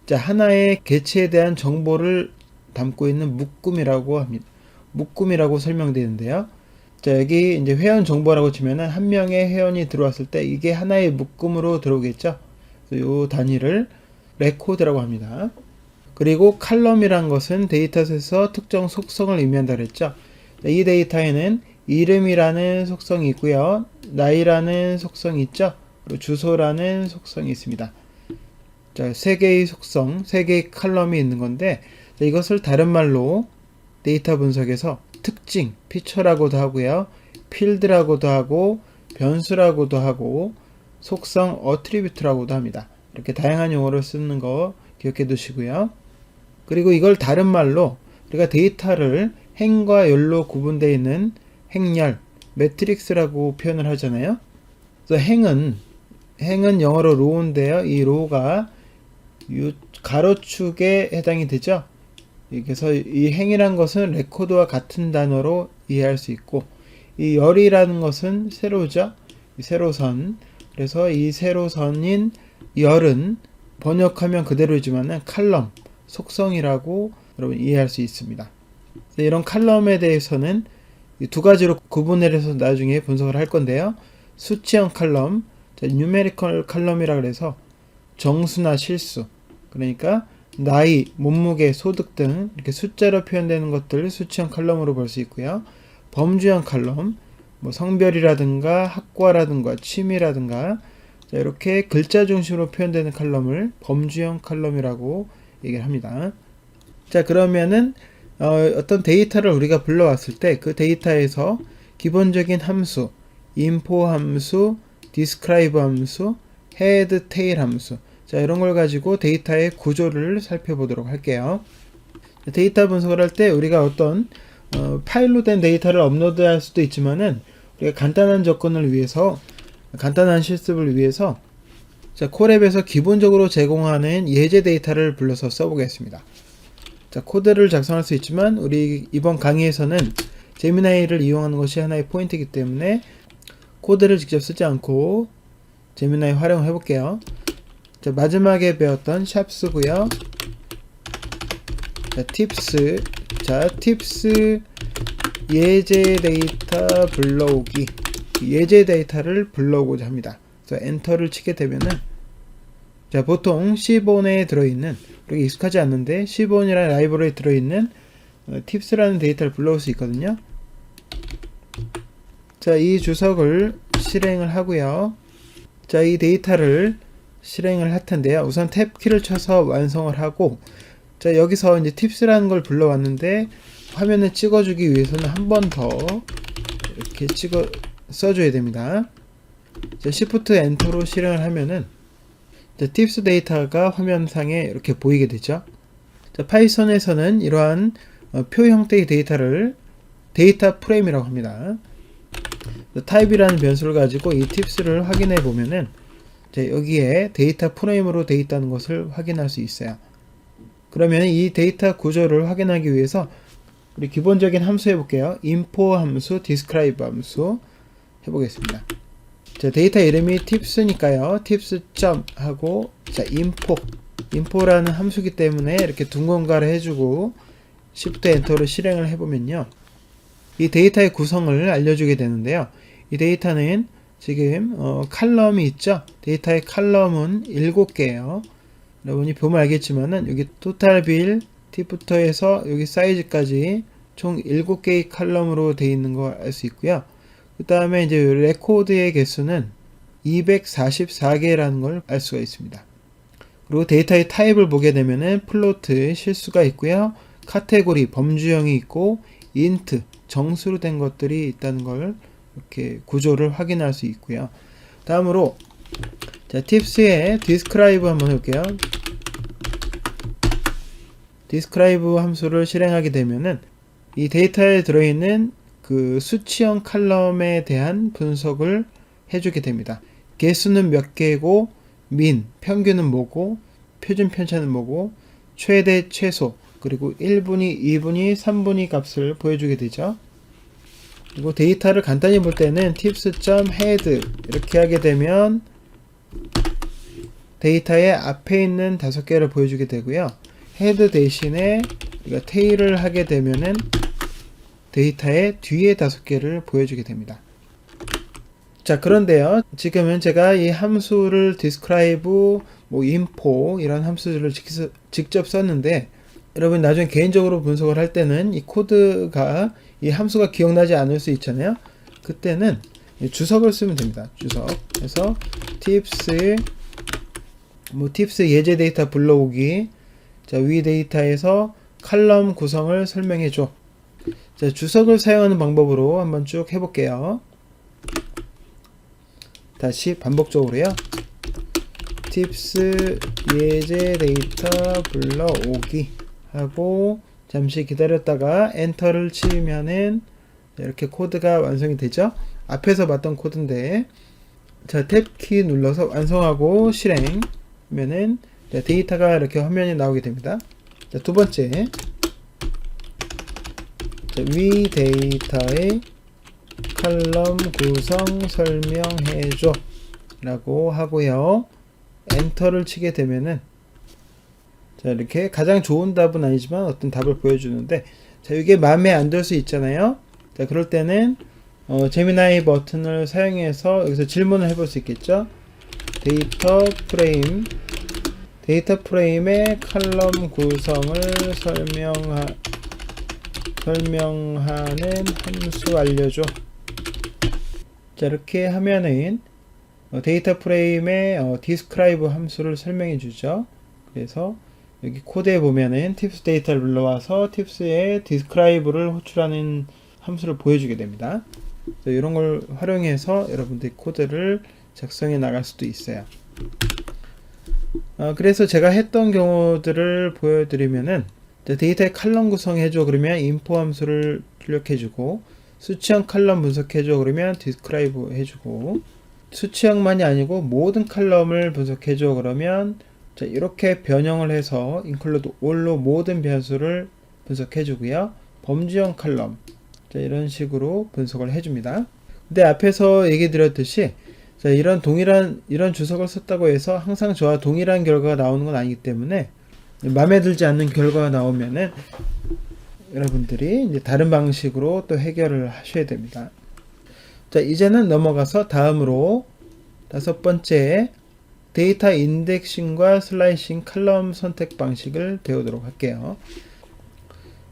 자, 하나의 개체에 대한 정보를 담고 있는 묶음이라고 합니다. 묶음이라고 설명되는데요. 자, 여기 이제 회원 정보라고 치면은 한 명의 회원이 들어왔을 때 이게 하나의 묶음으로 들어오겠죠. 이 단위를 레코드라고 합니다. 그리고 칼럼이란 것은 데이터셋에서 특정 속성을 의미한다 그랬죠. 자, 이 데이터에는 이름이라는 속성이 있고요. 나이라는 속성이 있죠. 그리고 주소라는 속성이 있습니다. 자, 세 개의 속성, 세 개의 칼럼이 있는 건데, 자, 이것을 다른 말로 데이터 분석에서 특징, 피처라고도 하고요. 필드라고도 하고, 변수라고도 하고, 속성, 어트리뷰트라고도 합니다. 이렇게 다양한 용어를 쓰는 거 기억해 두시고요. 그리고 이걸 다른 말로 우리가 데이터를 행과 열로 구분되어 있는 행열, 매트릭스라고 표현을 하잖아요. 그래서 행은 영어로 row인데요. 이 row가 가로축에 해당이 되죠. 그래서 이 행이란 것은 레코드와 같은 단어로 이해할 수 있고, 이 열이라는 것은 세로죠. 이 세로선. 그래서 이 세로선인 열은 번역하면 그대로지만은 칼럼, 속성이라고 여러분 이해할 수 있습니다. 이런 칼럼에 대해서는 두 가지로 구분을 해서 나중에 분석을 할 건데요. 수치형 칼럼, 뉴메리컬 칼럼이라 그래서 정수나 실수, 그러니까 나이, 몸무게, 소득 등 이렇게 숫자로 표현되는 것들 수치형 칼럼으로 볼 수 있고요. 범주형 칼럼, 뭐 성별이라든가 학과라든가 취미라든가, 자, 이렇게 글자 중심으로 표현되는 칼럼을 범주형 칼럼이라고 얘기를 합니다. 자, 그러면은 어떤 데이터를 우리가 불러왔을 때 그 데이터에서 기본적인 함수, info 함수, describe 함수, head, tail 함수, 자, 이런 걸 가지고 데이터의 구조를 살펴보도록 할게요. 데이터 분석을 할 때 우리가 어떤 파일로 된 데이터를 업로드할 수도 있지만은 우리가 간단한 접근을 위해서, 간단한 실습을 위해서, 자, 콜앱에서 기본적으로 제공하는 예제 데이터를 불러서 써보겠습니다. 자, 코드를 작성할 수 있지만 우리 이번 강의에서는 제미나이를 이용하는 것이 하나의 포인트이기 때문에 코드를 직접 쓰지 않고 제미나이 활용을 해볼게요. 자, 마지막에 배웠던 샵 쓰고요. 자, 팁스. 자, 팁스 예제 데이터 불러오기. 예제 데이터를 불러오고자 합니다. 그래서 엔터를 치게 되면은, 자, 보통 C본에 들어있는, 우리가 익숙하지 않는데 C본이라는 라이브러리에 들어있는 팁스라는 데이터를 불러올 수 있거든요. 자, 이 주석을 실행을 하고요. 자, 이 데이터를 실행을 할 텐데요. 우선 탭 키를 쳐서 완성을 하고, 자, 여기서 이제 팁스라는 걸 불러왔는데 화면을 찍어주기 위해서는 한 번 더 이렇게 써줘야 됩니다. 자, Shift 엔터로 실행을 하면은 자, 팁스 데이터가 화면상에 이렇게 보이게 되죠. 자, 파이썬에서는 이러한 표 형태의 데이터를 데이터 프레임이라고 합니다. 타입이라는 변수를 가지고 이 팁스를 확인해 보면은, 자, 여기에 데이터 프레임으로 되어 있다는 것을 확인할 수 있어요. 그러면 이 데이터 구조를 확인하기 위해서 우리 기본적인 함수 해볼게요. info 함수, describe 함수 해보겠습니다. 자, 데이터 이름이 tips니까요. tips 점 하고 자, info라는 함수기 때문에 이렇게 둥근가를 해주고 Shift 엔터로 실행을 해보면요. 이 데이터의 구성을 알려주게 되는데요. 이 데이터는 지금 칼럼이 있죠. 데이터의 칼럼은 7개예요. 여러분이 보면 알겠지만은 여기 토탈 빌 팁부터 해서 여기 사이즈까지 총 7개의 칼럼으로 되어 있는 걸 알 수 있고요. 그 다음에 이제 레코드의 개수는 244개라는 걸 알 수가 있습니다. 그리고 데이터의 타입을 보게 되면은 플로트 실수가 있고요. 카테고리 범주형이 있고 인트 정수로 된 것들이 있다는 걸 이렇게 구조를 확인할 수 있고요. 다음으로 자, tips의 describe 한번 해볼게요. describe 함수를 실행하게 되면은 이 데이터에 들어있는 그 수치형 칼럼에 대한 분석을 해주게 됩니다. 개수는 몇 개고, 민, 평균은 뭐고, 표준 편차는 뭐고, 최대, 최소, 그리고 1분위, 2분위, 3분위 값을 보여주게 되죠. 그리고 데이터를 간단히 볼 때는 tips.head 이렇게 하게 되면 데이터의 앞에 있는 5개를 보여주게 되고요. 헤드 대신에 우리가 테일을 하게 되면은 데이터의 뒤에 5개를 보여주게 됩니다. 자, 그런데요. 지금은 제가 이 함수를 describe, info 이런 함수들을 직접 썼는데 여러분 나중에 개인적으로 분석을 할 때는 이 코드가 이 함수가 기억나지 않을 수 있잖아요. 그때는 주석을 쓰면 됩니다. 주석. 그래서 tips 예제 데이터 불러오기. 자, 위 데이터에서 칼럼 구성을 설명해 줘. 자, 주석을 사용하는 방법으로 한번 쭉 해볼게요. 다시 반복적으로요. tips 예제 데이터 불러오기 하고 잠시 기다렸다가 엔터를 치면은 이렇게 코드가 완성이 되죠. 앞에서 봤던 코드인데 자, 탭키 눌러서 완성하고 실행하면은 데이터가 이렇게 화면이 나오게 됩니다. 자, 두 번째 자, 위 데이터의 칼럼 구성 설명해줘 라고 하고요. 엔터를 치게 되면은 자, 이렇게 가장 좋은 답은 아니지만 어떤 답을 보여주는데 자, 이게 마음에 안 들 수 있잖아요. 자, 그럴 때는 제미나이 버튼을 사용해서 여기서 질문을 해볼 수 있겠죠. 데이터 프레임의 칼럼 구성을 설명하는 함수 알려줘. 자, 이렇게 하면은 데이터 프레임의 describe 함수를 설명해 주죠. 그래서 여기 코드에 보면은 tips 데이터를 불러와서 tips의 describe를 호출하는 함수를 보여주게 됩니다. 이런 걸 활용해서 여러분들이 코드를 작성해 나갈 수도 있어요. 그래서 제가 했던 경우들을 보여드리면은 데이터의 칼럼 구성해줘 그러면 info 함수를 출력해주고 수치형 칼럼 분석해줘 그러면 describe 해주고 수치형만이 아니고 모든 칼럼을 분석해줘 그러면 자, 이렇게 변형을 해서 include all로 모든 변수를 분석해주고요. 범주형 칼럼 자, 이런 식으로 분석을 해줍니다. 근데 앞에서 얘기 드렸듯이 자, 이런 주석을 썼다고 해서 항상 저와 동일한 결과가 나오는 건 아니기 때문에 마음에 들지 않는 결과가 나오면은 여러분들이 이제 다른 방식으로 또 해결을 하셔야 됩니다. 자, 이제는 넘어가서 다음으로 5번째 데이터 인덱싱과 슬라이싱 칼럼 선택 방식을 배우도록 할게요.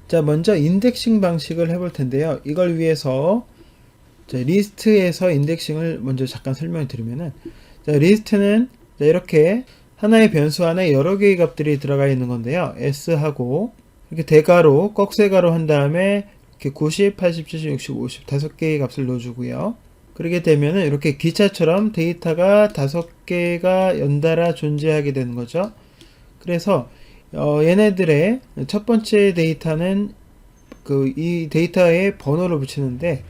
자, 먼저 인덱싱 방식을 해볼 텐데요. 이걸 위해서 자, 리스트에서 인덱싱을 먼저 잠깐 설명을 드리면은 자, 리스트는 자, 이렇게 하나의 변수 안에 여러 개의 값들이 들어가 있는 건데요. s하고 이렇게 대괄호, 꺽쇠괄호 한 다음에 이렇게 90, 80, 70, 60, 50 5개의 값을 넣어주고요. 그렇게 되면은 이렇게 기차처럼 데이터가 5개가 연달아 존재하게 되는 거죠. 그래서 얘네들의 첫 번째 데이터는 이 데이터에 번호를 붙이는데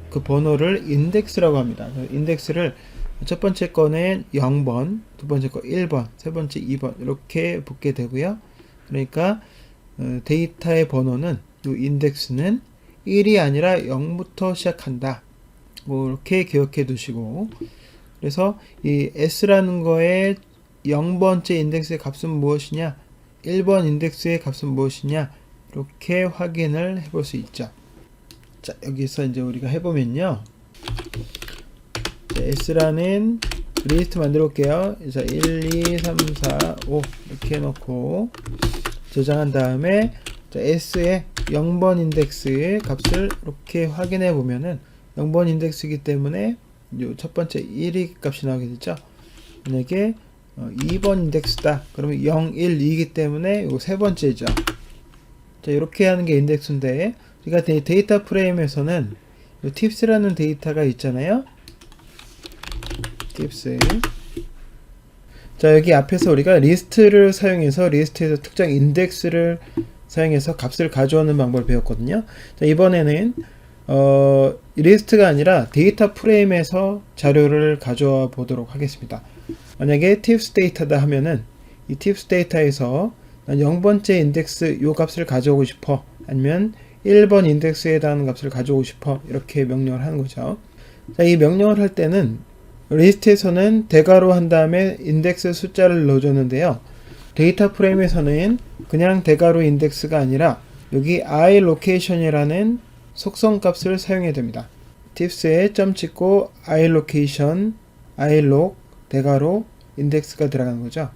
그 번호를 인덱스라고 합니다. 인덱스를 첫 번째 거는 0번, 두 번째 거 1번, 세 번째 2번 이렇게 붙게 되고요. 그러니까 데이터의 번호는 이 인덱스는 1이 아니라 0부터 시작한다. 뭐 이렇게 기억해 두시고, 그래서 이 s라는 거에 0번째 인덱스의 값은 무엇이냐, 1번 인덱스의 값은 무엇이냐, 이렇게 확인을 해볼 수 있죠. 자, 여기서 이제 우리가 해보면요, s라는 리스트 만들어 볼게요. 자, 1, 2, 3, 4, 5 이렇게 해놓고 저장한 다음에, 자, s의 0번 인덱스의 값을 이렇게 확인해 보면은 0번 인덱스이기 때문에 요 첫 번째 1이 값이 나오게 되죠. 만약에 2번 인덱스다 그러면 0, 1, 2이기 때문에 요 세 번째죠. 자, 이렇게 하는 게 인덱스인데, 우리가 데이터 프레임에서는 요 팁스라는 데이터가 있잖아요. 팁스. 자, 여기 앞에서 우리가 리스트를 사용해서 리스트에서 특정 인덱스를 사용해서 값을 가져오는 방법을 배웠거든요. 자, 이번에는 리스트가 아니라 데이터 프레임에서 자료를 가져와 보도록 하겠습니다. 만약에 팁스 데이터다 하면은 이 팁스 데이터에서 난 0번째 인덱스 요 값을 가져오고 싶어, 아니면 1번 인덱스에 해당하는 값을 가져오고 싶어, 이렇게 명령을 하는 거죠. 자, 이 명령을 할 때는 리스트에서는 대괄호 한 다음에 인덱스 숫자를 넣어줬는데요. 데이터 프레임에서는 그냥 대괄호 인덱스가 아니라 여기 iLocation이라는 속성 값을 사용해야 됩니다. 팁스에 점 찍고 iLocation, iLoc, 대괄호, 인덱스가 들어가는 거죠.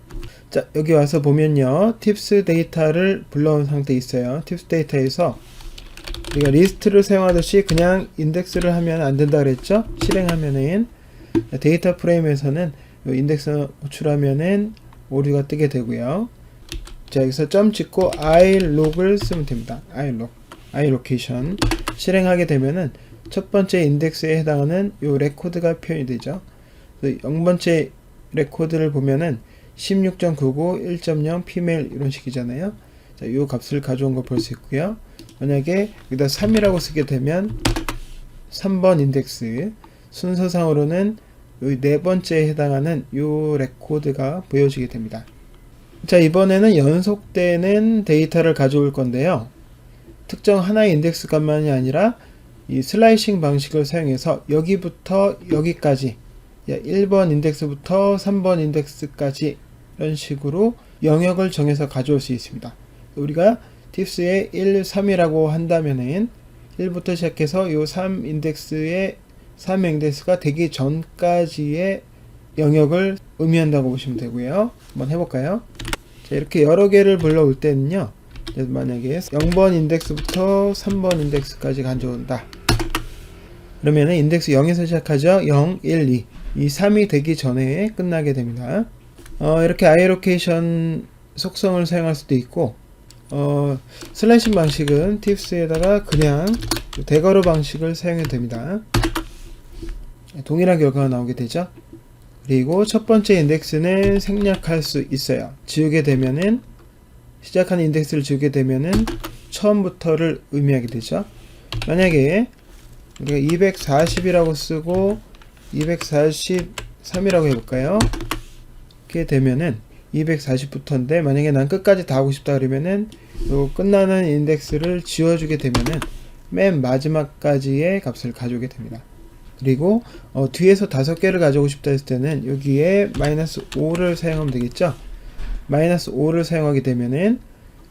자, 여기 와서 보면요, 팁스 데이터를 불러온 상태에 있어요. 팁스 데이터에서 우리가 리스트를 사용하듯이 그냥 인덱스를 하면 안 된다 그랬죠. 실행하면은 데이터 프레임에서는 인덱스 호출하면은 오류가 뜨게 되고요. 자, 여기서 점 찍고 ilog을 쓰면 됩니다. ilog, iLocation 실행하게 되면은 첫 번째 인덱스에 해당하는 요 레코드가 표현이 되죠. 0번째 레코드를 보면은 16.99, 1.0, female 이런 식이잖아요. 자, 요 값을 가져온 거 볼 수 있고요. 만약에 여기다 3이라고 쓰게 되면 3번 인덱스, 순서상으로는 요 네 번째에 해당하는 요 레코드가 보여지게 됩니다. 자, 이번에는 연속되는 데이터를 가져올 건데요. 특정 하나의 인덱스 값만이 아니라 이 슬라이싱 방식을 사용해서 여기부터 여기까지, 1번 인덱스부터 3번 인덱스까지 이런 식으로 영역을 정해서 가져올 수 있습니다. 우리가 팁스에 1, 3이라고 한다면은 1부터 시작해서 요 3 인덱스의 3 인덱스가 되기 전까지의 영역을 의미한다고 보시면 되고요. 한번 해볼까요? 자, 이렇게 여러 개를 불러올 때는요, 만약에 0번 인덱스부터 3번 인덱스까지 가져온다. 그러면은 인덱스 0에서 시작하죠. 0, 1, 2. 이 3이 되기 전에 끝나게 됩니다. 이렇게 iLocation 속성을 사용할 수도 있고, 슬래싱 방식은 팁스에다가 그냥 대괄호 방식을 사용해도 됩니다. 동일한 결과가 나오게 되죠. 그리고 첫 번째 인덱스는 생략할 수 있어요. 지우게 되면은, 시작하는 인덱스를 지우게 되면은 처음부터를 의미하게 되죠. 만약에 우리가 240이라고 쓰고 243이라고 해볼까요? 이렇게 되면은 240부터인데, 만약에 난 끝까지 다 하고 싶다 그러면은 요 끝나는 인덱스를 지워주게 되면은 맨 마지막까지의 값을 가져오게 됩니다. 그리고 뒤에서 5개를 가져오고 싶다 했을 때는 여기에 -5를 사용하면 되겠죠. -5를 사용하게 되면은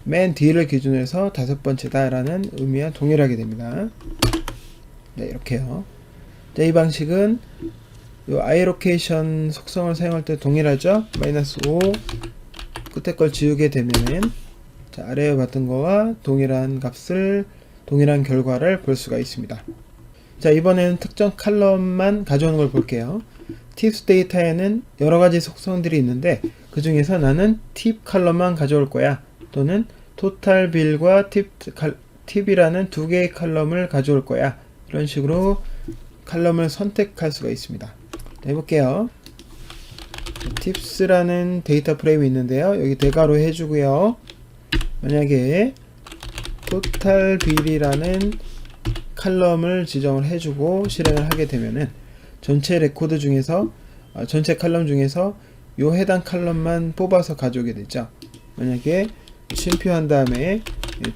맨 뒤를 기준으로 해서 5번째다 라는 의미와 동일하게 됩니다. 네, 이렇게요. 자, 이 방식은 요 iLocation 속성을 사용할 때 동일하죠. -5 끝에 걸 지우게 되면은, 자, 아래에 봤던 거와 동일한 결과를 볼 수가 있습니다. 자, 이번에는 특정 칼럼만 가져오는 걸 볼게요. 팁스 데이터에는 여러 가지 속성들이 있는데 그 중에서 나는 팁 칼럼만 가져올 거야, 또는 토탈 빌과 팁이라는 두 개의 칼럼을 가져올 거야, 이런 식으로 칼럼을 선택할 수가 있습니다. 자, 해볼게요. 팁스라는 데이터 프레임이 있는데요. 여기 대괄호 해주고요. 만약에 토탈 빌이라는 칼럼을 지정을 해주고 실행을 하게 되면은 전체 레코드 중에서 전체 칼럼 중에서 요 해당 칼럼만 뽑아서 가져오게 되죠. 만약에 쉼표한 다음에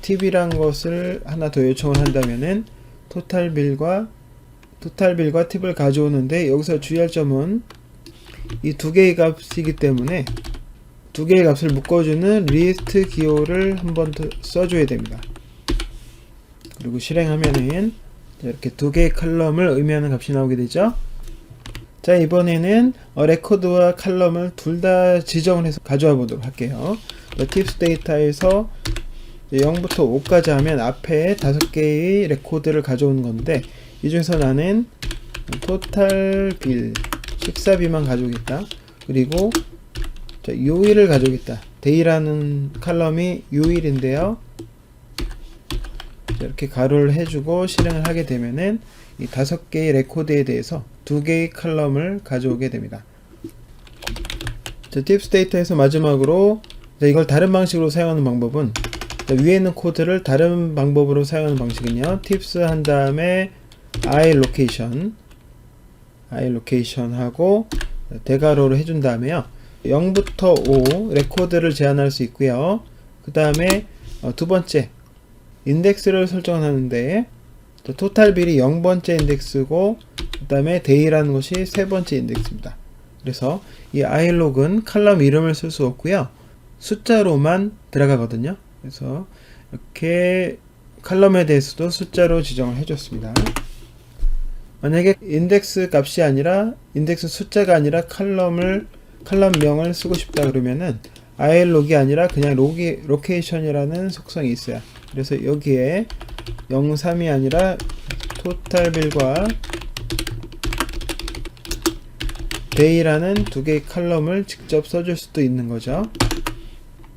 팁이란 것을 하나 더 요청을 한다면은 토탈 빌과 팁을 가져오는데, 여기서 주의할 점은 이 두 개의 값이기 때문에 두 개의 값을 묶어주는 리스트 기호를 한번 더 써줘야 됩니다. 그리고 실행하면은 이렇게 두 개의 칼럼을 의미하는 값이 나오게 되죠. 자, 이번에는 레코드와 칼럼을 둘 다 지정을 해서 가져와 보도록 할게요. 팁스 데이터에서 0부터 5까지 하면 앞에 5개의 레코드를 가져오는 건데, 이 중에서 나는 토탈 빌, 식사비만 가져오겠다. 그리고 요일을 가져오겠다. 데이라는 칼럼이 요일인데요. 이렇게 가로를 해주고 실행을 하게 되면은 이 5개의 레코드에 대해서 2개의 칼럼을 가져오게 됩니다. 팁스 데이터에서 마지막으로 이걸 다른 방식으로 사용하는 방법은, 위에 있는 코드를 다른 방법으로 사용하는 방식은요, 팁스 한 다음에 iLocation 하고 대괄호를 해준 다음에요, 0부터 5 레코드를 제한할 수 있고요. 그 다음에 두 번째 인덱스를 설정하는데, 토탈 빌이 0번째 인덱스고, 그 다음에 데이라는 것이 세 번째 인덱스입니다. 그래서 이 iLog은 칼럼 이름을 쓸 수 없고요, 숫자로만 들어가거든요. 그래서 이렇게 칼럼에 대해서도 숫자로 지정을 해줬습니다. 만약에 인덱스 값이 아니라, 인덱스 숫자가 아니라 칼럼명을 쓰고 싶다 그러면은 iLog이 아니라 그냥 로케이션이라는 속성이 있어요. 그래서 여기에 03이 아니라 토탈 빌과 데이라는 두 개의 칼럼을 직접 써줄 수도 있는 거죠.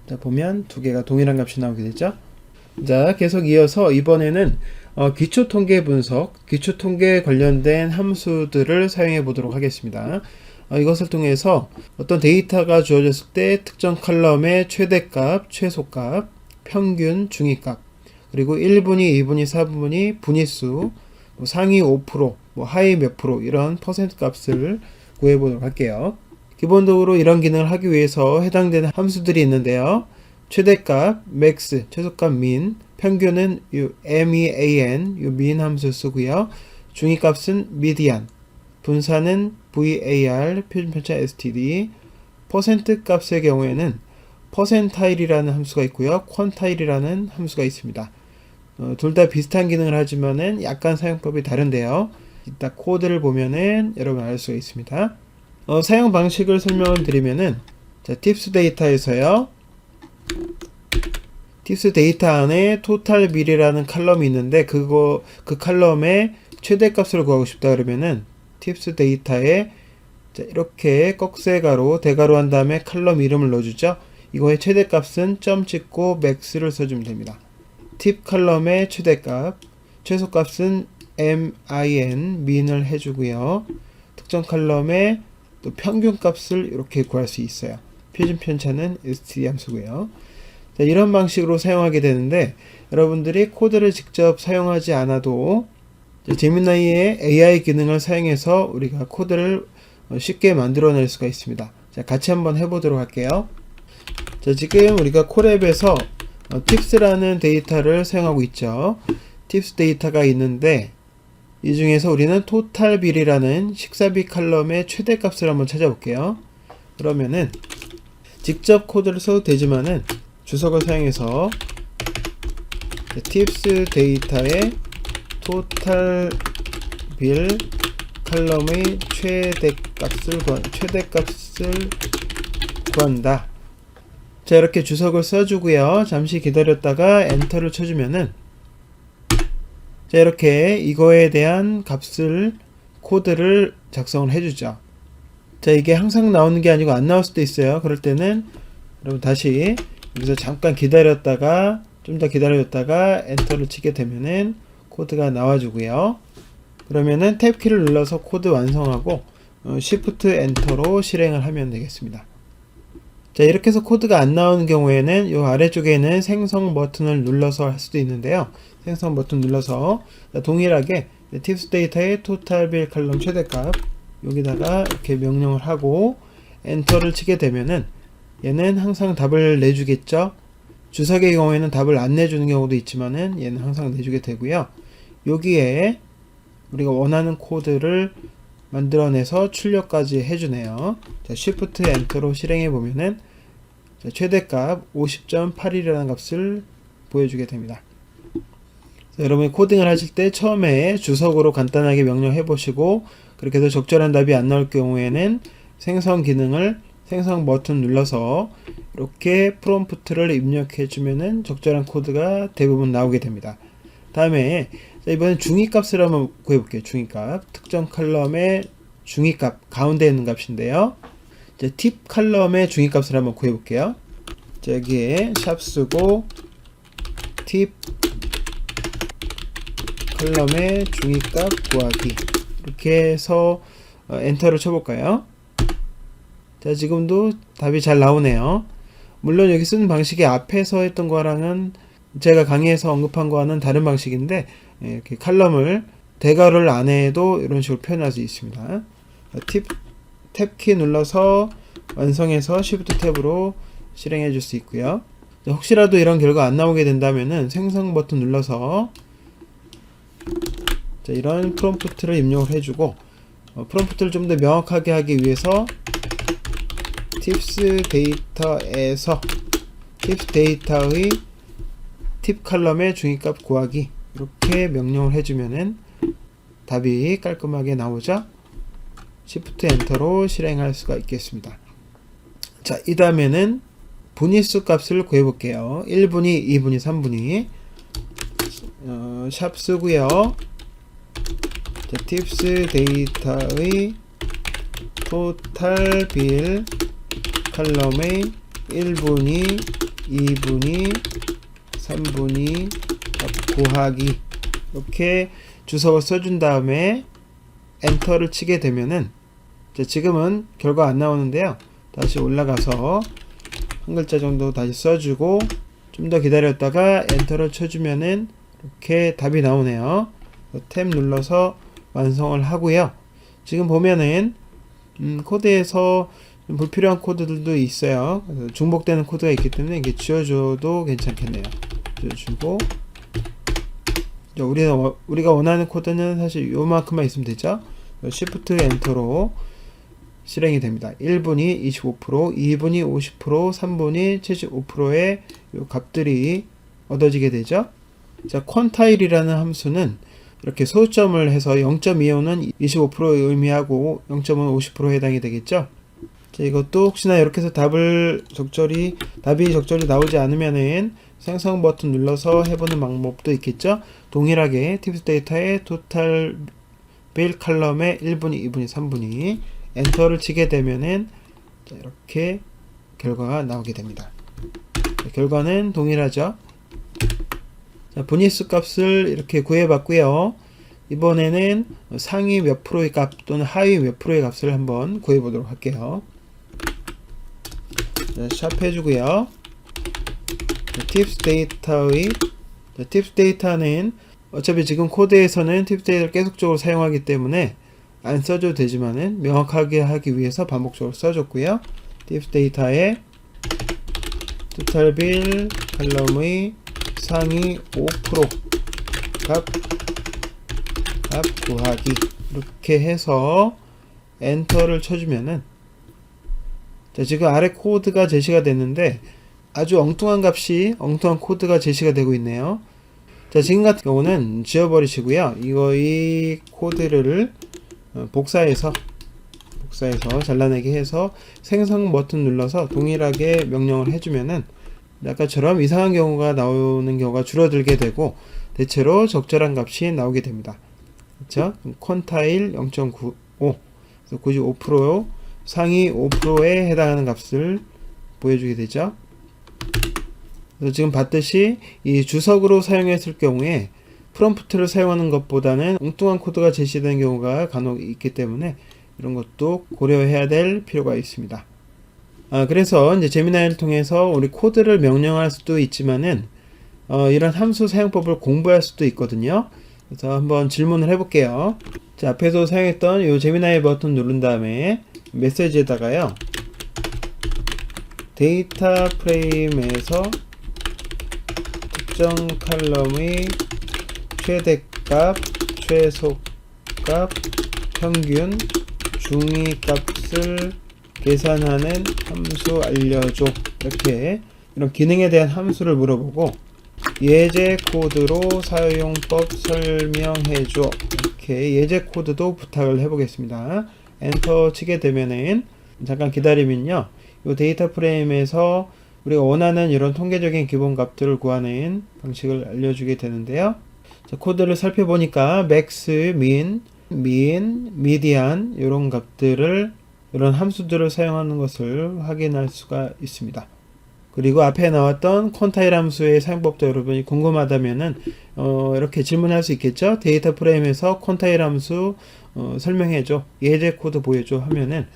자, 보면 두 개가 동일한 값이 나오게 되죠. 자, 계속 이어서 이번에는 기초 통계 분석, 기초 통계에 관련된 함수들을 사용해 보도록 하겠습니다. 이것을 통해서 어떤 데이터가 주어졌을 때 특정 칼럼의 최대값, 최소값, 평균, 중위값, 그리고 1분위, 2분위, 4분위, 분위수, 상위 5%, 하위 몇 프로, 이런 퍼센트 값을 구해 보도록 할게요. 기본적으로 이런 기능을 하기 위해서 해당되는 함수들이 있는데요. 최대값, max, 최소값 min, 평균은 mean, min 함수 쓰고요. 중위값은 median, 분산은 var, 표준편차 std, 퍼센트 값의 경우에는 퍼센타일이라는 함수가 있고요. 퀀타일이라는 함수가 있습니다. 둘 다 비슷한 기능을 하지만은 약간 사용법이 다른데요. 이따 코드를 보면은 여러분 알 수가 있습니다. 사용 방식을 설명을 드리면은, 자, 팁스 데이터에서요, 팁스 데이터 안에 토탈 빌이라는 칼럼이 있는데, 그 칼럼의 최대값을 구하고 싶다 그러면은 팁스 데이터에 이렇게 꺽쇠가로 대괄호 한 다음에 칼럼 이름을 넣어주죠. 이거의 최대값은 점 찍고 max를 써주면 됩니다. 팁 칼럼의 최대값, 최소값은 min을 해주고요. 특정 칼럼의 또 평균값을 이렇게 구할 수 있어요. 표준 편차는 std 함수고요. 자, 이런 방식으로 사용하게 되는데, 여러분들이 코드를 직접 사용하지 않아도 제미나이의 AI 기능을 사용해서 우리가 코드를 쉽게 만들어낼 수가 있습니다. 자, 같이 한번 해보도록 할게요. 자, 지금 우리가 콜앱에서 팁스라는 데이터를 사용하고 있죠. 팁스 데이터가 있는데, 이 중에서 우리는 토탈 빌이라는 식사비 칼럼의 최대값을 한번 찾아볼게요. 그러면은 직접 코드를 써도 되지만은 주석을 사용해서 팁스 데이터의 토탈 빌 칼럼의 최대값을 구한다. 자, 이렇게 주석을 써주고요. 잠시 기다렸다가 엔터를 쳐주면은, 자, 이렇게 이거에 대한 값을, 코드를 작성을 해주죠. 자, 이게 항상 나오는 게 아니고 안 나올 수도 있어요. 그럴 때는 여러분 다시 여기서 잠깐 기다렸다가, 좀 더 기다렸다가 엔터를 치게 되면은 코드가 나와주고요. 그러면은 탭키를 눌러서 코드 완성하고 Shift 엔터로 실행을 하면 되겠습니다. 자, 이렇게 해서 코드가 안 나오는 경우에는 이 아래쪽에는 생성 버튼을 눌러서 할 수도 있는데요. 생성 버튼 눌러서 동일하게 팁스 데이터의 토탈 빌 칼럼 최대값 여기다가 이렇게 명령을 하고 엔터를 치게 되면은 얘는 항상 답을 내주겠죠. 주석의 경우에는 답을 안 내주는 경우도 있지만은 얘는 항상 내주게 되고요. 여기에 우리가 원하는 코드를 만들어내서 출력까지 해주네요. 자, Shift 엔터로 실행해 보면은 최대값 50.81이라는 값을 보여주게 됩니다. 자, 여러분이 코딩을 하실 때 처음에 주석으로 간단하게 명령해 보시고 그렇게 해서 적절한 답이 안 나올 경우에는 생성 기능을 생성 버튼 눌러서 이렇게 프롬프트를 입력해 주면은 적절한 코드가 대부분 나오게 됩니다. 다음에 이번엔 중위값을 한번 구해볼게요. 중위값 특정 컬럼의 중위값 가운데 있는 값인데요. 이제 팁 컬럼의 중위값을 한번 구해볼게요. 여기에 샵 쓰고 팁 컬럼의 중위값 구하기 이렇게 해서 엔터를 쳐볼까요? 자, 지금도 답이 잘 나오네요. 물론 여기 쓰는 방식이 앞에서 했던 거랑은 제가 강의에서 언급한 거와는 다른 방식인데 이렇게 칼럼을 대괄호를 안 해도 이런 식으로 표현할 수 있습니다. 탭키 눌러서 완성해서 Shift 탭으로 실행해 줄 수 있고요. 혹시라도 이런 결과 안 나오게 된다면은 생성 버튼 눌러서 이런 프롬프트를 입력을 해주고 프롬프트를 좀 더 명확하게 하기 위해서 팁스 데이터에서 팁스 데이터의 팁 컬럼의 중위값 구하기 이렇게 명령을 해주면은 답이 깔끔하게 나오죠. Shift 엔터로 실행할 수가 있겠습니다. 자, 이 다음에는 분위수 값을 구해 볼게요. 1분위, 2분위, 3분위 샵 쓰고요. 자, 팁스 데이터의 토탈 빌 컬럼의 1분위, 2분위, 3분위 구하기 이렇게 주석을 써준 다음에 엔터를 치게 되면은 지금은 결과 안 나오는데요. 다시 올라가서 한 글자 정도 다시 써주고 좀 더 기다렸다가 엔터를 쳐주면은 이렇게 답이 나오네요. 탭 눌러서 완성을 하고요. 지금 보면은 코드에서 불필요한 코드들도 있어요. 중복되는 코드가 있기 때문에 이게 지워줘도 괜찮겠네요. 지워주고 우리가 원하는 코드는 사실 요만큼만 있으면 되죠. Shift 엔터로 실행이 됩니다. 1분이 25%, 2분이 50%, 3분이 75%의 요 값들이 얻어지게 되죠. 자, 퀀타일이라는 함수는 이렇게 소점을 해서 0.25는 25%를 의미하고 0.5는 50%에 해당이 되겠죠. 자, 이것도 혹시나 이렇게 해서 답이 적절히 나오지 않으면은 생성 버튼 눌러서 해보는 방법도 있겠죠. 동일하게 팁스 데이터의 토탈 빌 컬럼의 1분위, 2분위, 3분위 엔터를 치게 되면은 자, 이렇게 결과가 나오게 됩니다. 자, 결과는 동일하죠. 자, 분위수 값을 이렇게 구해봤고요. 이번에는 상위 몇 프로의 값 또는 하위 몇 프로의 값을 한번 구해보도록 할게요. 자, 샵 해주고요. 팁스 데이터의 팁스 데이터는 어차피 지금 코드에서는 팁스 데이터를 계속적으로 사용하기 때문에 안 써줘도 되지만은 명확하게 하기 위해서 반복적으로 써줬고요. 팁스 데이터의 토탈 빌 컬럼의 상위 5% 값 구하기 이렇게 해서 엔터를 쳐주면은 자, 지금 아래 코드가 제시가 됐는데 아주 엉뚱한 코드가 제시가 되고 있네요. 자, 지금 같은 경우는 지워버리시고요. 이 코드를 복사해서 잘라내게 해서 생성 버튼 눌러서 동일하게 명령을 해주면은 아까처럼 이상한 경우가 나오는 경우가 줄어들게 되고 대체로 적절한 값이 나오게 됩니다. 그렇죠? 퀀타일 0.95 그래서 95% 상위 5%에 해당하는 값을 보여주게 되죠. 그래서 지금 봤듯이 이 주석으로 사용했을 경우에 프롬프트를 사용하는 것보다는 엉뚱한 코드가 제시되는 경우가 간혹 있기 때문에 이런 것도 고려해야 될 필요가 있습니다. 그래서 이제 제미나이를 통해서 우리 코드를 명령할 수도 있지만은 이런 함수 사용법을 공부할 수도 있거든요. 그래서 한번 질문을 해볼게요. 자, 앞에서 사용했던 이 제미나이 버튼 누른 다음에 메시지에다가요. 데이터 프레임에서 특정 칼럼의 최대값, 최소값, 평균, 중위 값을 계산하는 함수 알려줘. 이렇게 이런 기능에 대한 함수를 물어보고 예제 코드로 사용법 설명해줘. 이렇게 예제 코드도 부탁을 해보겠습니다. 엔터 치게 되면은 잠깐 기다리면요, 이 데이터 프레임에서 우리가 원하는 이런 통계적인 기본 값들을 구하는 방식을 알려주게 되는데요. 자, 코드를 살펴보니까 max, min, median 이런 값들을, 이런 함수들을 사용하는 것을 확인할 수가 있습니다. 그리고 앞에 나왔던 콘타일 함수의 사용법도 여러분이 궁금하다면은 이렇게 질문할 수 있겠죠. 데이터 프레임에서 콘타일 함수 설명해줘, 예제 코드 보여줘 하면은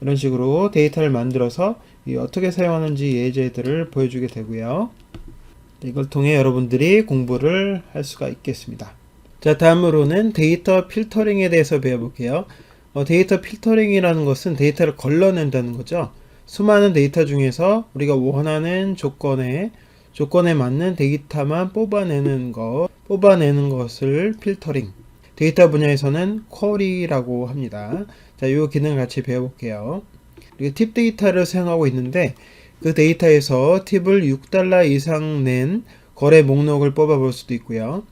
이런 식으로 데이터를 만들어서 어떻게 사용하는지 예제들을 보여주게 되고요. 이걸 통해 여러분들이 공부를 할 수가 있겠습니다. 자, 다음으로는 데이터 필터링에 대해서 배워볼게요. 데이터 필터링이라는 것은 데이터를 걸러낸다는 거죠. 수많은 데이터 중에서 우리가 원하는 조건에 맞는 데이터만 뽑아내는 것을 필터링, 데이터 분야에서는 쿼리라고 합니다. 자, 이 기능을 같이 배워볼게요. 우리가 팁 데이터를 사용하고 있는데 그 데이터에서 팁을 $6 이상 낸 거래 목록을 뽑아볼 수도 있고요.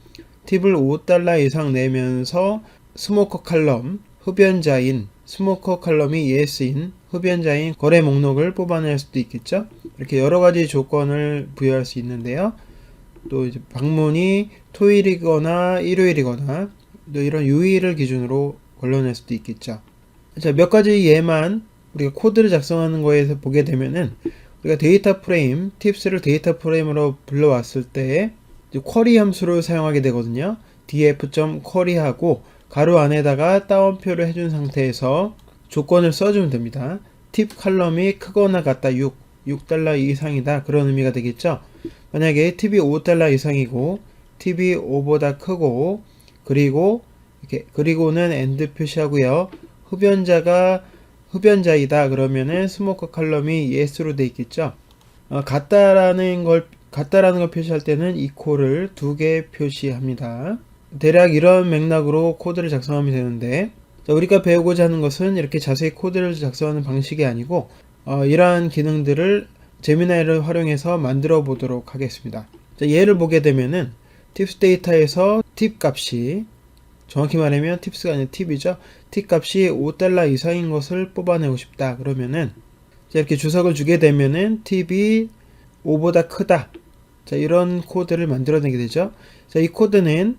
팁을 $5 이상 내면서 스모커 칼럼, 흡연자인, 스모커 칼럼이 yes인, 흡연자인 거래 목록을 뽑아낼 수도 있겠죠. 이렇게 여러 가지 조건을 부여할 수 있는데요. 또 이제 방문이 토요일이거나 일요일이거나 또 이런 요일을 기준으로 걸러낼 수도 있겠죠. 자, 몇 가지 예만 우리가 코드를 작성하는 거에서 보게 되면은 우리가 데이터 프레임, 팁스를 데이터 프레임으로 불러왔을 때 쿼리 함수를 사용하게 되거든요. df.query하고 가로 안에다가 따옴표를 해준 상태에서 조건을 써주면 됩니다. 팁 칼럼이 크거나 같다, $6 이상이다, 그런 의미가 되겠죠. 만약에 팁이 $5 이상이고 팁이 5보다 크고 그리고는 엔드 표시하고요. 흡연자이다 그러면은 스모커 칼럼이 yes로 돼 있겠죠. 같다라는 걸 표시할 때는 equal을 2개 표시합니다. 대략 이런 맥락으로 코드를 작성하면 되는데, 자, 우리가 배우고자 하는 것은 이렇게 자세히 코드를 작성하는 방식이 아니고 이러한 기능들을 제미나이를 활용해서 만들어 보도록 하겠습니다. 자, 예를 보게 되면은 팁스 데이터에서 팁 값이, 정확히 말하면 팁스가 아니라 팁이죠. 팁 값이 $5 이상인 것을 뽑아내고 싶다 그러면은, 자, 이렇게 주석을 주게 되면은 팁이 5보다 크다, 자, 이런 코드를 만들어내게 되죠. 자, 이 코드는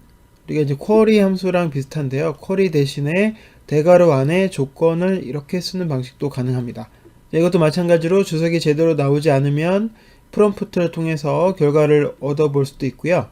우리가 이제 쿼리 함수랑 비슷한데요. 쿼리 대신에 대괄호 안에 조건을 이렇게 쓰는 방식도 가능합니다. 자, 이것도 마찬가지로 주석이 제대로 나오지 않으면 프롬프트를 통해서 결과를 얻어볼 수도 있고요.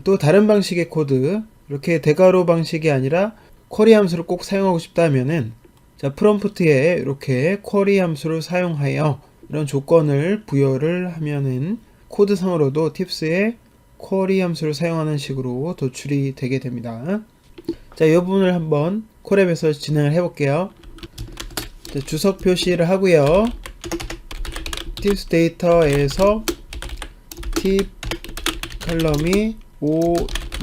또 다른 방식의 코드, 이렇게 대괄호 방식이 아니라 쿼리 함수를 꼭 사용하고 싶다면은, 자, 프롬프트에 이렇게 쿼리 함수를 사용하여 이런 조건을 부여를 하면은 코드상으로도 팁스에 쿼리 함수를 사용하는 식으로 도출이 되게 됩니다. 자, 이 부분을 한번 콜앱에서 진행을 해볼게요. 자, 주석 표시를 하고요. 팁스 데이터에서 팁 칼럼이 5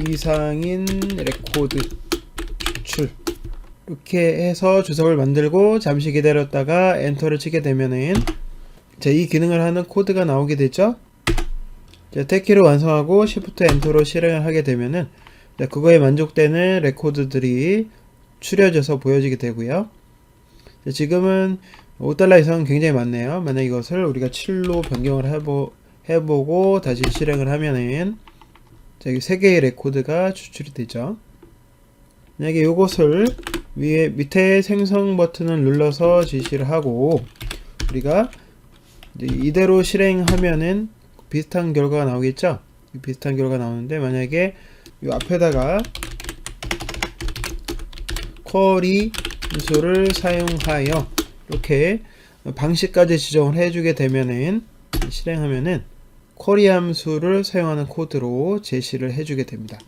이상인 레코드 추출, 이렇게 해서 주석을 만들고 잠시 기다렸다가 엔터를 치게 되면은, 자, 이 기능을 하는 코드가 나오게 되죠. 자, 탭키를 완성하고 Shift 엔터로 실행을 하게 되면은, 자, 그거에 만족되는 레코드들이 추려져서 보여지게 되고요. 자, 지금은 $5 이상은 굉장히 많네요. 만약 이것을 우리가 7로 변경을 해보고 다시 실행을 하면은, 자, 여기 3개의 레코드가 추출이 되죠. 만약에 이것을 밑에 생성 버튼을 눌러서 지시를 하고 우리가 이대로 실행하면은 비슷한 결과가 나오겠죠. 비슷한 결과가 나오는데, 만약에 이 앞에다가 쿼리 함수를 사용하여 이렇게 방식까지 지정을 해주게 되면은, 실행하면은 쿼리 함수를 사용하는 코드로 제시를 해주게 됩니다.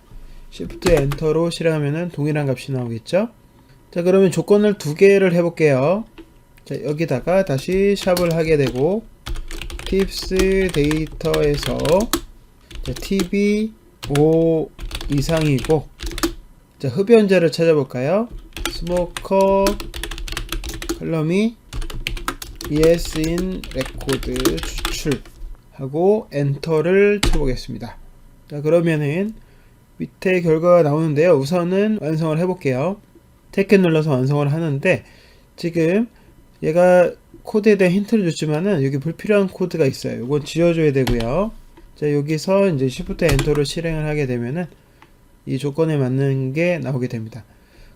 Shift 엔터로 실행하면은 동일한 값이 나오겠죠. 자, 그러면 조건을 2개를 해볼게요. 자, 여기다가 다시 샵을 하게 되고 팁스 데이터에서 자, TV 5 이상이고, 자, 흡연자를 찾아볼까요? 스모커 컬럼이 yes in 레코드 추출하고 엔터를 쳐보겠습니다. 자, 그러면은 밑에 결과가 나오는데요. 우선은 완성을 해볼게요. 테크 눌러서 완성을 하는데, 지금 얘가 코드에 대한 힌트를 줬지만은 여기 불필요한 코드가 있어요. 이건 지워줘야 되고요. 자, 여기서 이제 Shift 엔터로 실행을 하게 되면은 이 조건에 맞는 게 나오게 됩니다.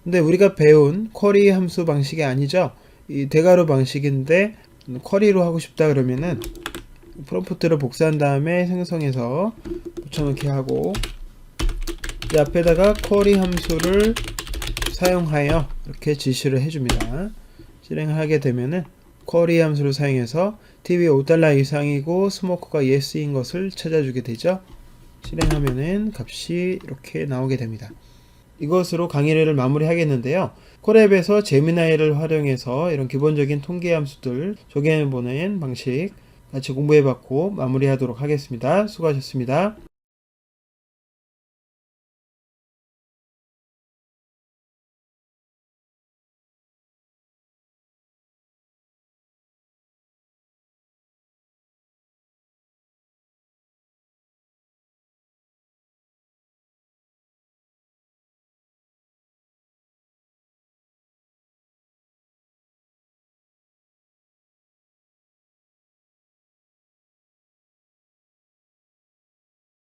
근데 우리가 배운 쿼리 함수 방식이 아니죠. 이 대괄호 방식인데 쿼리로 하고 싶다 그러면은 프롬프트를 복사한 다음에 생성해서 붙여넣기 하고, 이 앞에다가 쿼리 함수를 사용하여 이렇게 지시를 해줍니다. 실행을 하게 되면은 쿼리 함수를 사용해서 TV $5 이상이고 스모커가 yes인 것을 찾아주게 되죠. 실행하면은 값이 이렇게 나오게 됩니다. 이것으로 강의를 마무리하겠는데요. 콜앱에서 제미나이를 활용해서 이런 기본적인 통계 함수들 적용해보는 방식 같이 공부해봤고 마무리하도록 하겠습니다. 수고하셨습니다.